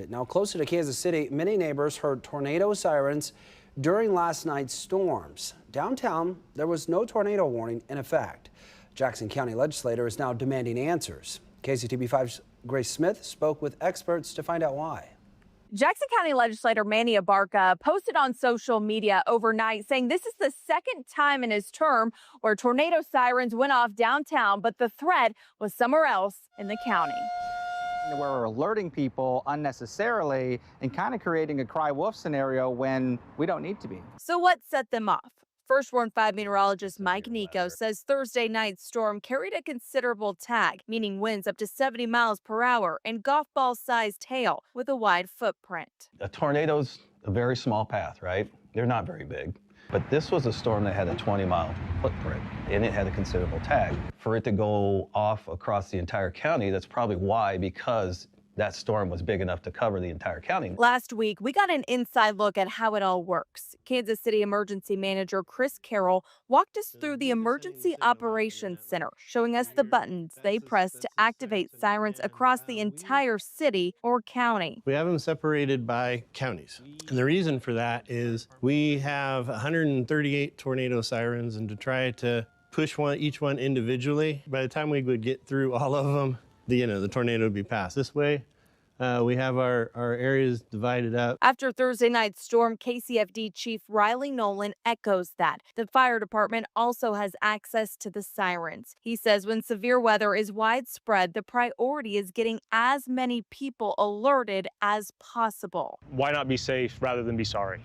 Now, closer to Kansas City, many neighbors heard tornado sirens during last night's storms. Downtown, there was no tornado warning in effect. Jackson County legislator is now demanding answers. KCTV5's Grace Smith spoke with experts to find out why. Jackson County legislator Manny Abarca posted on social media overnight saying this is the second time in his term where tornado sirens went off downtown, but the threat was somewhere else in the county. Where we're alerting people unnecessarily and kind of creating a cry wolf scenario when we don't need to be. So what set them off? First Warn 5 meteorologist Mike Nico says Thursday night's storm carried a considerable tag, meaning winds up to 70 miles per hour and golf ball-sized hail with a wide footprint. A tornado's a very small path, right? They're not very big. But this was a storm that had a 20-mile footprint, and it had a considerable tag. For it to go off across the entire county, that's probably why, because that storm was big enough to cover the entire county. Last week, we got an inside look at how it all works. Kansas City Emergency Manager Chris Carroll walked us through the Emergency Operations Center, showing us the buttons they press to activate sirens across the entire city or county. We have them separated by counties. And the reason for that is we have 138 tornado sirens, and to try to push each one individually, by the time we would get through all of them, the tornado would be passed. This way, we have our areas divided up. After Thursday night's storm, KCFD Chief Riley Nolan echoes that. The fire department also has access to the sirens. He says when severe weather is widespread, the priority is getting as many people alerted as possible. Why not be safe rather than be sorry?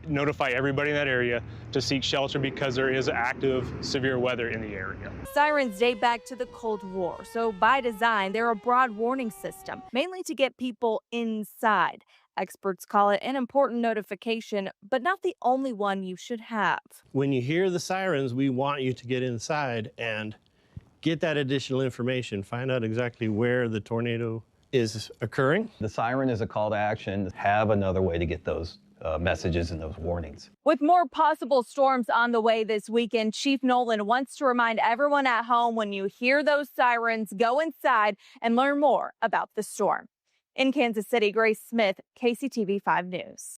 Notify everybody in that area to seek shelter because there is active severe weather in the area. Sirens date back to the Cold War, so by design, they're a broad warning system, mainly to get people inside. Experts call it an important notification, but not the only one you should have. When you hear the sirens, we want you to get inside and get that additional information, find out exactly where the tornado is occurring. The siren is a call to action. Have another way to get those messages and those warnings. With more possible storms on the way this weekend, Chief Nolan wants to remind everyone at home when you hear those sirens, go inside and learn more about the storm. In Kansas City, Grace Smith, KCTV 5 News.